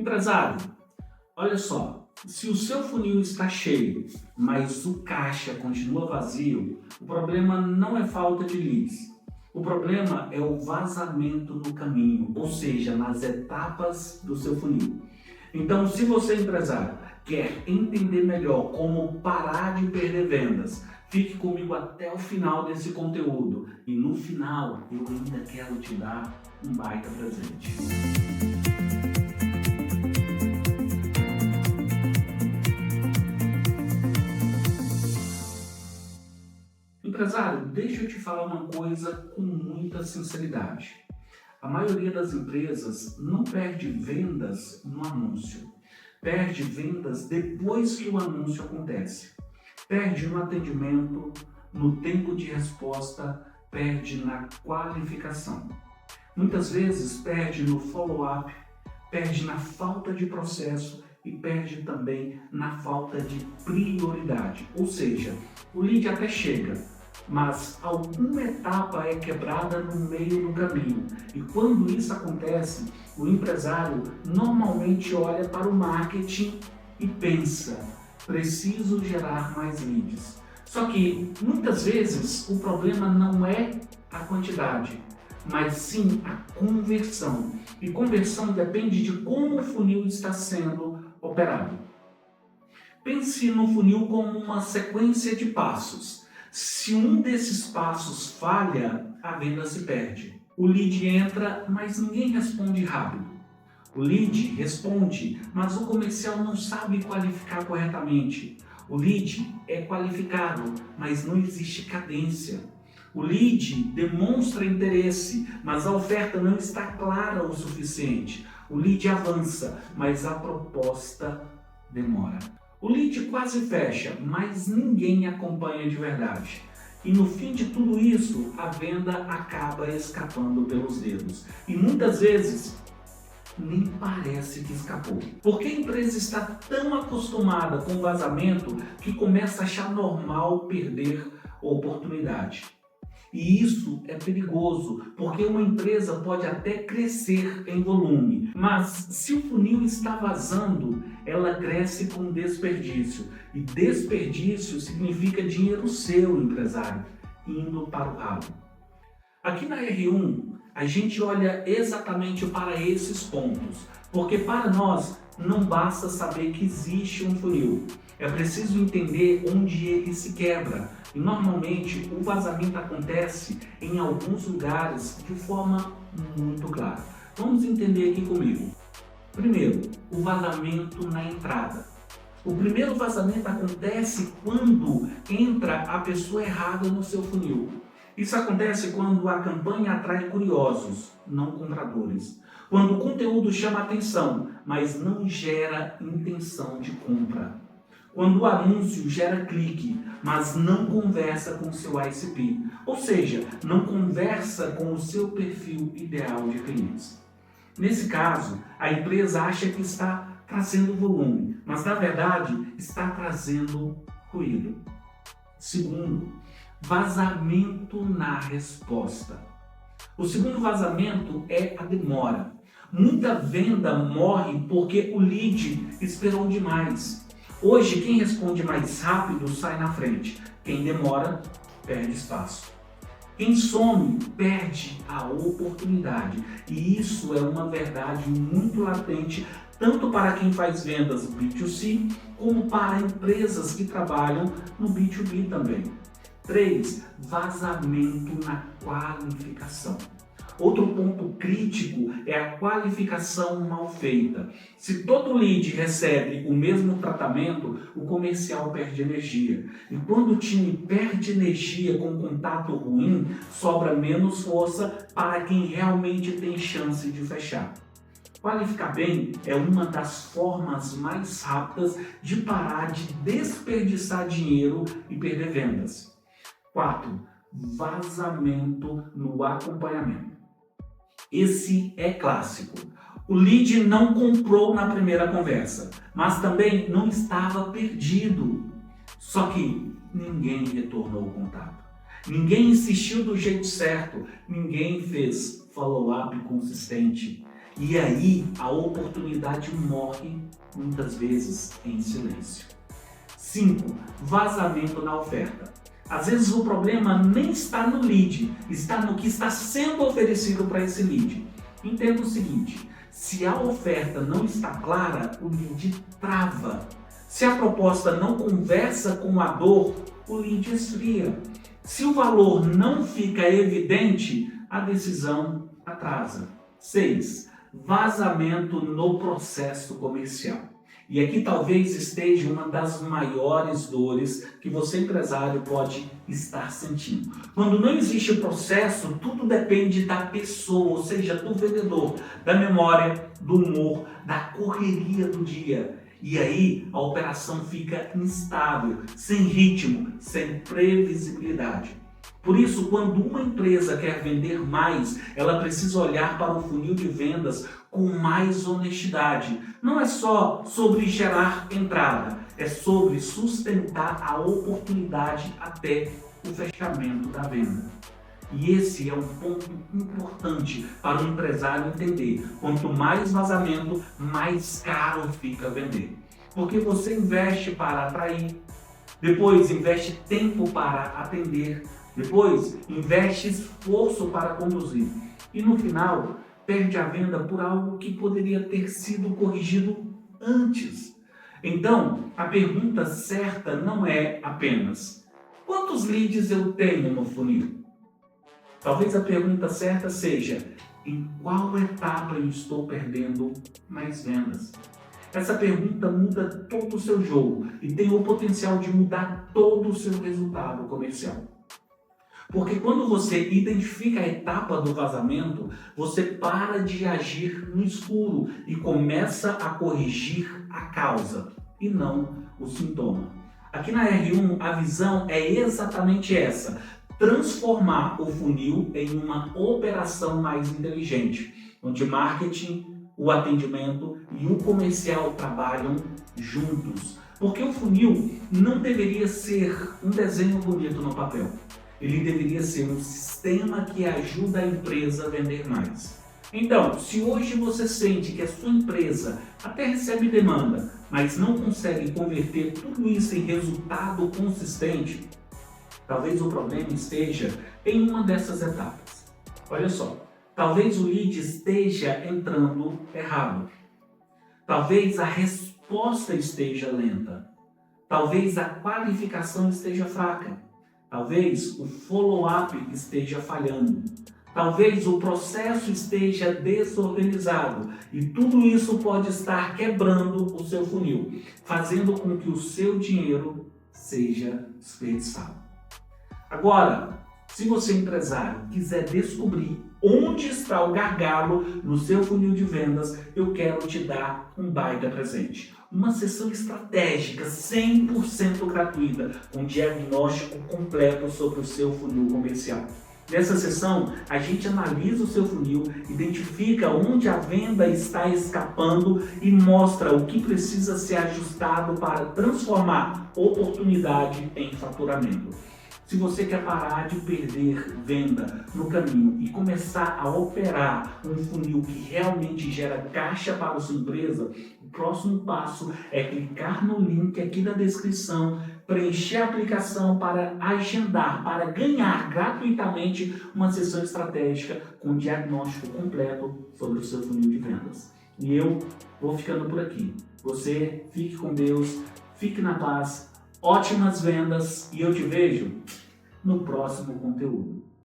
Empresário, olha só, se o seu funil está cheio, mas o caixa continua vazio, o problema não é falta de leads. O problema é o vazamento no caminho, ou seja, nas etapas do seu funil. Então, se você, empresário, quer entender melhor como parar de perder vendas, fique comigo até o final desse conteúdo. E no final, eu ainda quero te dar um baita presente. Empresário, deixa eu te falar uma coisa com muita sinceridade. A maioria das empresas não perde vendas no anúncio. Perde vendas depois que o anúncio acontece. Perde no atendimento, no tempo de resposta, perde na qualificação. Muitas vezes perde no follow-up, perde na falta de processo e perde também na falta de prioridade. Ou seja, o lead até chega, mas alguma etapa é quebrada no meio do caminho. E quando isso acontece, o empresário normalmente olha para o marketing e pensa: preciso gerar mais leads. Só que muitas vezes o problema não é a quantidade, mas sim a conversão. E conversão depende de como o funil está sendo operado. Pense no funil como uma sequência de passos. Se um desses passos falha, a venda se perde. O lead entra, mas ninguém responde rápido. O lead responde, mas o comercial não sabe qualificar corretamente. O lead é qualificado, mas não existe cadência. O lead demonstra interesse, mas a oferta não está clara o suficiente. O lead avança, mas a proposta demora. O lead quase fecha, mas ninguém acompanha de verdade. E no fim de tudo isso, a venda acaba escapando pelos dedos. E muitas vezes, nem parece que escapou. Porque a empresa está tão acostumada com o vazamento que começa a achar normal perder oportunidade. E isso é perigoso, porque uma empresa pode até crescer em volume, mas se o funil está vazando, ela cresce com desperdício. E desperdício significa dinheiro seu, empresário, indo para o ralo. Aqui na R1, a gente olha exatamente para esses pontos, porque para nós não basta saber que existe um funil. É preciso entender onde ele se quebra. E normalmente o vazamento acontece em alguns lugares de forma muito clara. Vamos entender aqui comigo. Primeiro, o vazamento na entrada. O primeiro vazamento acontece quando entra a pessoa errada no seu funil. Isso acontece quando a campanha atrai curiosos, não compradores. Quando o conteúdo chama atenção, mas não gera intenção de compra. Quando o anúncio gera clique, mas não conversa com o seu ICP, ou seja, não conversa com o seu perfil ideal de clientes. Nesse caso, a empresa acha que está trazendo volume, mas na verdade está trazendo ruído. Segundo, vazamento na resposta. O segundo vazamento é a demora. Muita venda morre porque o lead esperou demais. Hoje, quem responde mais rápido sai na frente. Quem demora, perde espaço. Quem some, perde a oportunidade. E isso é uma verdade muito latente, tanto para quem faz vendas B2C, como para empresas que trabalham no B2B também. 3. Vazamento na qualificação. Outro ponto crítico é a qualificação mal feita. Se todo lead recebe o mesmo tratamento, o comercial perde energia. E quando o time perde energia com contato ruim, sobra menos força para quem realmente tem chance de fechar. Qualificar bem é uma das formas mais rápidas de parar de desperdiçar dinheiro e perder vendas. 4. Vazamento no acompanhamento. Esse é clássico. O lead não comprou na primeira conversa, mas também não estava perdido. Só que ninguém retornou o contato. Ninguém insistiu do jeito certo. Ninguém fez follow-up consistente. E aí a oportunidade morre muitas vezes em silêncio. 5. Vazamento na oferta. Às vezes o problema nem está no lead, está no que está sendo oferecido para esse lead. Entenda o seguinte, se a oferta não está clara, o lead trava. Se a proposta não conversa com a dor, o lead esfria. Se o valor não fica evidente, a decisão atrasa. 6. Vazamento no processo comercial. E aqui talvez esteja uma das maiores dores que você, empresário, pode estar sentindo. Quando não existe processo, tudo depende da pessoa, ou seja, do vendedor, da memória, do humor, da correria do dia. E aí a operação fica instável, sem ritmo, sem previsibilidade. Por isso, quando uma empresa quer vender mais, ela precisa olhar para o funil de vendas com mais honestidade. Não é só sobre gerar entrada, é sobre sustentar a oportunidade até o fechamento da venda. E esse é um ponto importante para o empresário entender. Quanto mais vazamento, mais caro fica vender. Porque você investe para atrair, depois investe tempo para atender, depois investe esforço para conduzir. E no final, perde a venda por algo que poderia ter sido corrigido antes. Então, a pergunta certa não é apenas quantos leads eu tenho no funil? Talvez a pergunta certa seja em qual etapa eu estou perdendo mais vendas? Essa pergunta muda todo o seu jogo e tem o potencial de mudar todo o seu resultado comercial. Porque quando você identifica a etapa do vazamento, você para de agir no escuro e começa a corrigir a causa e não o sintoma. Aqui na R1, a visão é exatamente essa: transformar o funil em uma operação mais inteligente, onde marketing, o atendimento e o comercial trabalham juntos. Porque o funil não deveria ser um desenho bonito no papel. Ele deveria ser um sistema que ajuda a empresa a vender mais. Então, se hoje você sente que a sua empresa até recebe demanda, mas não consegue converter tudo isso em resultado consistente, talvez o problema esteja em uma dessas etapas. Olha só, talvez o lead esteja entrando errado. Talvez a resposta esteja lenta. Talvez a qualificação esteja fraca. Talvez o follow-up esteja falhando. Talvez o processo esteja desorganizado. E tudo isso pode estar quebrando o seu funil, fazendo com que o seu dinheiro seja desperdiçado. Agora, se você, empresário, quiser descobrir onde está o gargalo no seu funil de vendas, eu quero te dar um baita presente. Uma sessão estratégica 100% gratuita, com diagnóstico completo sobre o seu funil comercial. Nessa sessão, a gente analisa o seu funil, identifica onde a venda está escapando e mostra o que precisa ser ajustado para transformar oportunidade em faturamento. Se você quer parar de perder venda no caminho e começar a operar um funil que realmente gera caixa para a sua empresa, o próximo passo é clicar no link aqui na descrição, preencher a aplicação para agendar, para ganhar gratuitamente uma sessão estratégica com diagnóstico completo sobre o seu funil de vendas. E eu vou ficando por aqui. Você fique com Deus, fique na paz, ótimas vendas e eu te vejo no próximo conteúdo.